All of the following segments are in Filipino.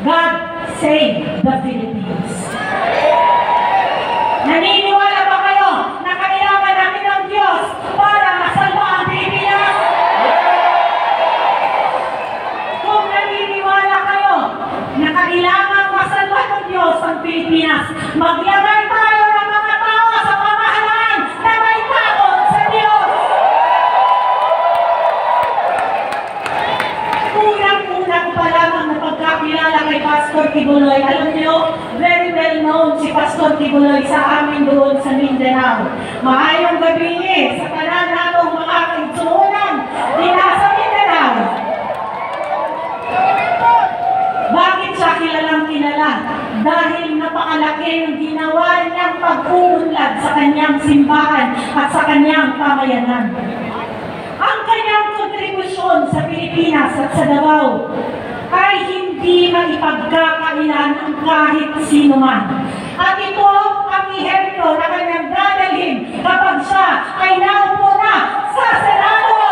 God save the Philippines. Naniniwala ba kayo na kailangan natin ng Diyos para masalba ang Pilipinas? Kung naniniwala kayo na kailangan masalba ng Diyos ang Pilipinas, maglagay tayo ng mga tao sa pamahalaan na may takot sa Diyos. Unang-unang pa lamang na pagkakilala kay Pastor Kibuloy, alam niyo, very well known si Pastor Kibuloy sa amin doon sa Mindanao. Maayong gabi sa kanan natong mga kaigsuunan dito sa Mindanao. Bakit siya kilalang kilala? Dahil napakalaki ng ginawa niyang pag-uunlad sa kanyang simbahan at sa kanyang pamayanan. Ang kanyang kontribusyon sa Pilipinas at sa Davao ay hindi maipagkakailan ng kahit sino man. At ito ang ihemplo na kanyang dadalhin kapag siya ay naupo na sa Senado.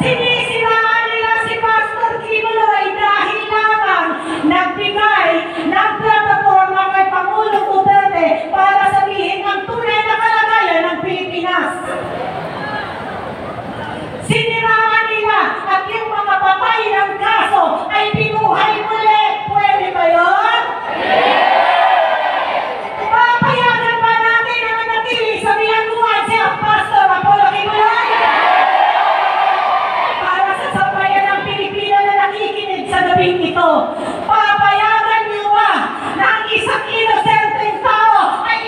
Sinisiraan nila si Pastor Kibuloy dahil lamang nagbigay ng plataforma kay Pangulong Duterte para sabihin ang tunay na kalagayan ng Pilipinas. Siniraan nila at yung mga patay ng kaso ay binuhay muli. Pwede ba yun? Papayagan ba natin ang manatili sa bilangguan si Pastor Apollo Kibuloy? Para sa sambayan ng Pilipino na nakikinig sa gabing ito, papayagan niyo ba na ang isang inosenteng tao ay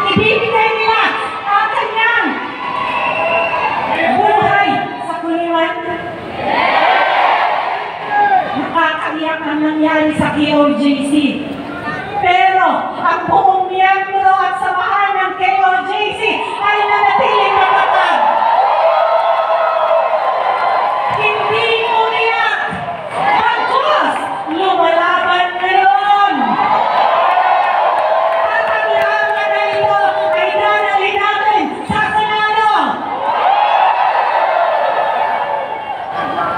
ibibigay nila ang kanyang buhay sa kulungan? Nakakaiyak ang nangyari sa KOJC. Pero ang buong miyembro at samahan ng KOJC ay nanatiling matatag. Hindi umiyak. Pagkos, lumalaban ngayon. At ang laban na ito ay dadalhin natin sa Senado.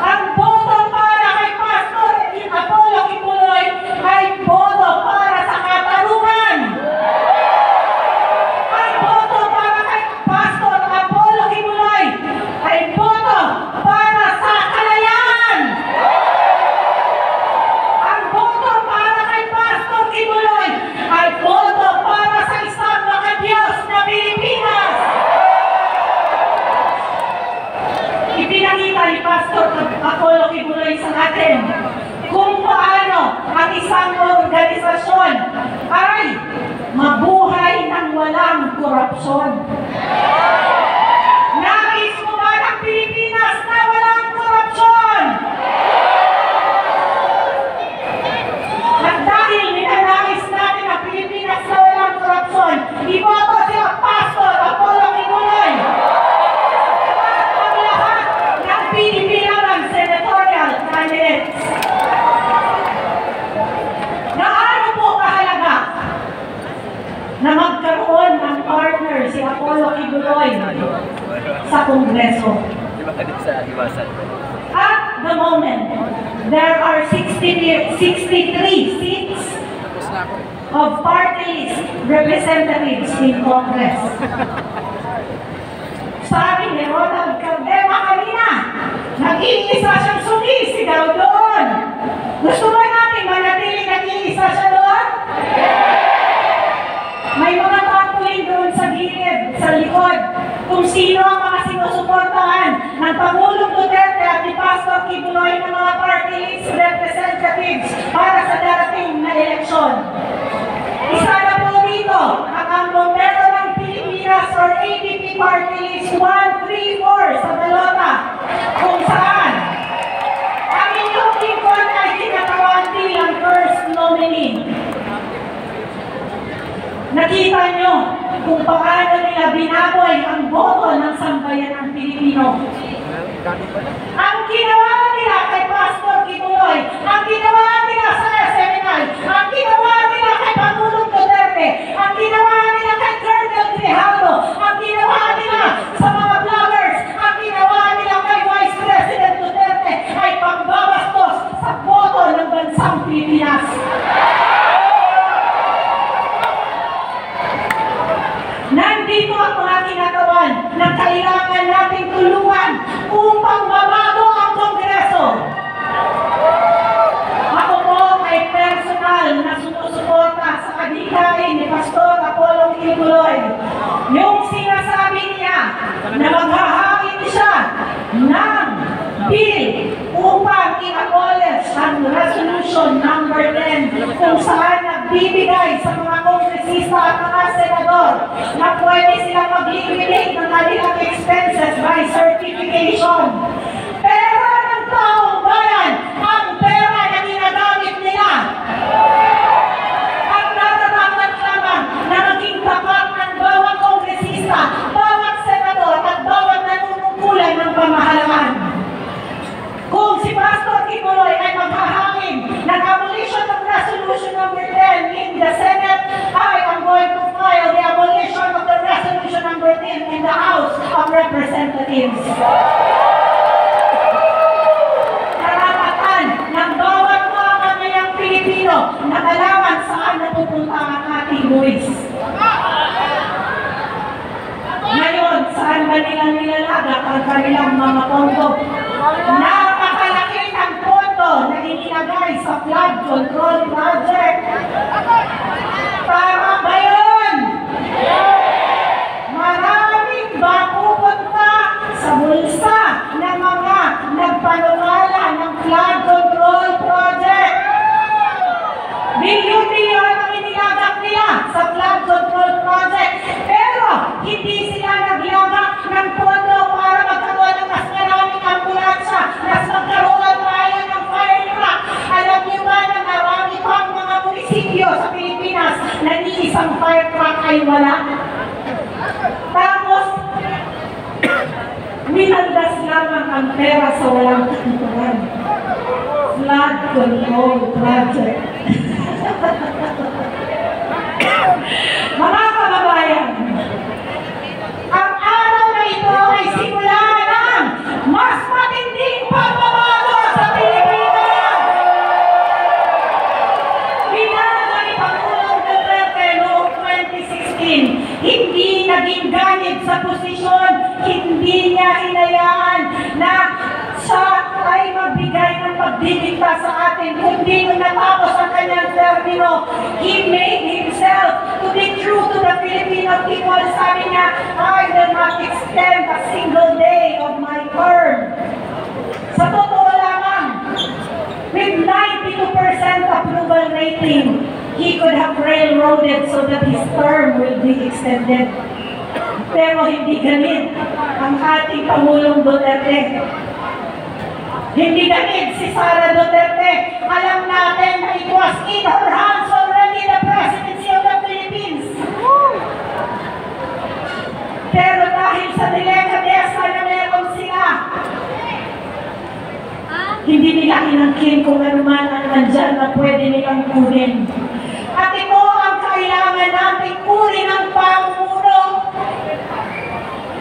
Ang boto para kay Pastor Apollo Kibuloy ay boto para sa katarungan. Ang boto para kay Pastor Apollo Kibuloy ay boto para sa kalayaan. Ang boto para kay Pastor Kibuloy ay boto para sa isang makadiyos na Pilipinas. Ipinakita ni Pastor Apollo Kibuloy sa atin kung paano ang isang organisasyon ay mabuhay ng walang korupsyon. Nais mo ba ng Pilipinas na walang korupsyon? At dahil ninanais natin ang Pilipinas na walang korupsyon, iboto si Pastor Apollo Kibuloy at ang lahat ng pinipilang senatorial candidates. Gaano po kahalaga na magkaroon ng partner si Apollo Kibuloy sa Kongreso? At the moment, there are 63 seats of party list representatives in Congress. Sabi ni Ronald Caldera kanina, nag-iisa siyang sumisigaw doon. Gusto ba natin manatiling nag-iisa siya doon? May mga tarpaulin doon sa gilid, sa likod, kung sino ang mga sinusuportahan ng Pangulong Duterte at ni Pastor Kibuloy ng mga party list representatives para sa darating na eleksyon. Isa na po dito ang numero ng Pilipinas or APP party list 134 sa balota, kung saan ang inyong lingkod ay kinatawan bilang first nominee. Nakita nyo kung paano nila binaboy ang boto ng sambayan ng Pilipino. Ang ginawa nila kay Pastor Kibuloy, ang ginawa nila sa SMNI, ang ginawa nila kay Pangulong Duterte, ang ginawa nila kay Colonel Grijalvo, ang ginawa nila sa mga vloggers, ang ginawa nila kay Vice President Duterte, ng bill upang i-abolish ang Resolution number 10 kung saan nagbibigay sa mga kongresista at mga senador na pwede silang mag-liquidate ng kanilang expenses by certification. Pera ng taong bayan ang pera na ginagamit nila. At natatakot lamang na maging tapat ng bawat kongresista, bawat senador at bawat nanunungkulan ng pamahalaan. Kung si Pastor Kibuloy ay maghahangin ng abolition of Resolution number 10 in the Senate, I am going to file the abolition of the Resolution number 10 in the House of Representatives. Karapatan ng bawat mga kamayang Pilipino na malaman saan napupunta ang ating buwis. Ngayon, saan ba nilang nilalagak ang kanilang mga pondo? Napakalaki ng pondo na inilagay sa flood control project. Tama ba yun? Maraming ba pupunta sa bulsa ng mga nagpanungala ng flood control project? Milyon-milyon ang inilagak nila sa flood control project. Pero hindi sila naglagak ng pondo para magkaroon ng mas maraming ambulansya, mas magkaroon tayo ng fire truck. Alam niyo ba na marami pang mga munisipyo sa Pilipinas na ni isang fire truck ay wala? Tapos, minaldas lamang ang pera sa walang katuturan. Flood control project. Mga kababayan, ang araw na ito ay simula ng mas matinding pagbabago sa Pilipinas. Pinanaga ni Pangulong Duterte noong 2016, hindi naging ganit sa posisyon, hindi niya hinayaan na siya ay magbigay ng pagdidikta sa atin, kundi nung natapos ang kanyang termino, he made himself to be true to the Filipino people. Sabi niya, I will not extend a single day of my term. Sa totoo lamang, with 92% approval rating, he could have railroaded so that his term will be extended. Pero hindi ganit ang ating Pangulong Duterte. Hindi ganit si Sara Duterte. Alam natin na it was in her hands already the presidency of the Philippines. Pero dahil sa delikadesa na meron sila, hindi nila inangkin kung ano man ang nandyan na pwede nilang kunin. At ito ang kailangan natin kunin ang pamumuno.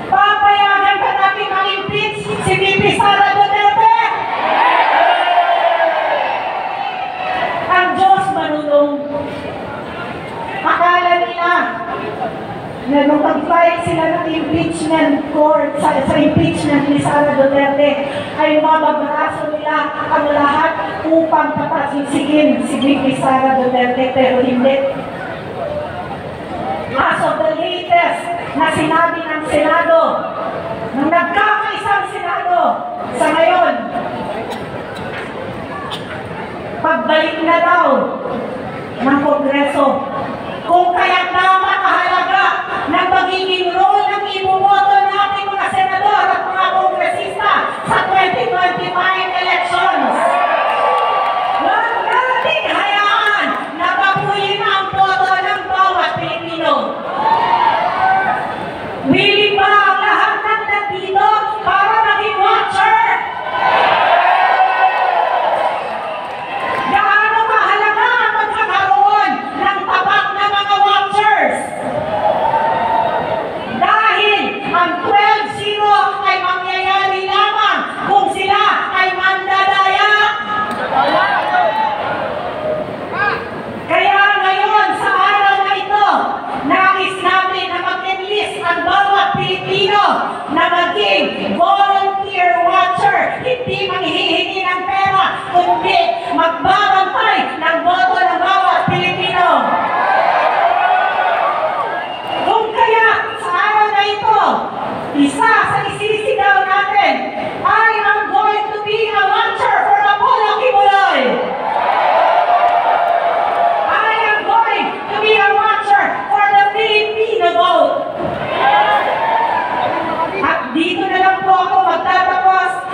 Papayagan ba natin ma-impeach si VP Sara Duterte? Ang Diyos marunong. Akala nila na nung pag-file sila ng impeachment court sa impeachment ni Sara Duterte ay mababraso nila ang lahat upang papasigsigin si VP Sara Duterte, pero hindi. As of the latest na sinabi ng Senado, nang nagkakaisang Senado sa ngayon, pagbalik na daw ng Kongreso. Kung kaya't naman kahalaga ng magiging role ng ibumoto natin mga senador at mga kongresista sa 2025 elections. Huwag natin hayaan na babuyin ang boto ng bawat Pilipino. Willing ba ang lahat ng nandito para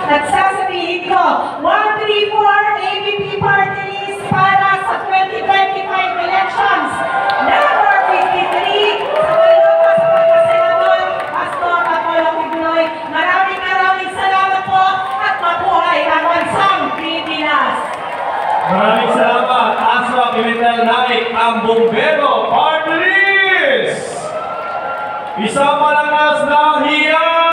At sasabihin ko, 134 ABP party list para sa 2025 elections. Number 53, sa Maynila sa pagkasenador, Pastor Apollo Kibuloy. Maraming salamat po at mabuhay ang bansang Pilipinas. Maraming salamat, Aswa Pimentel Naik, ang Bombero Party List! Isang malakas na hiyan!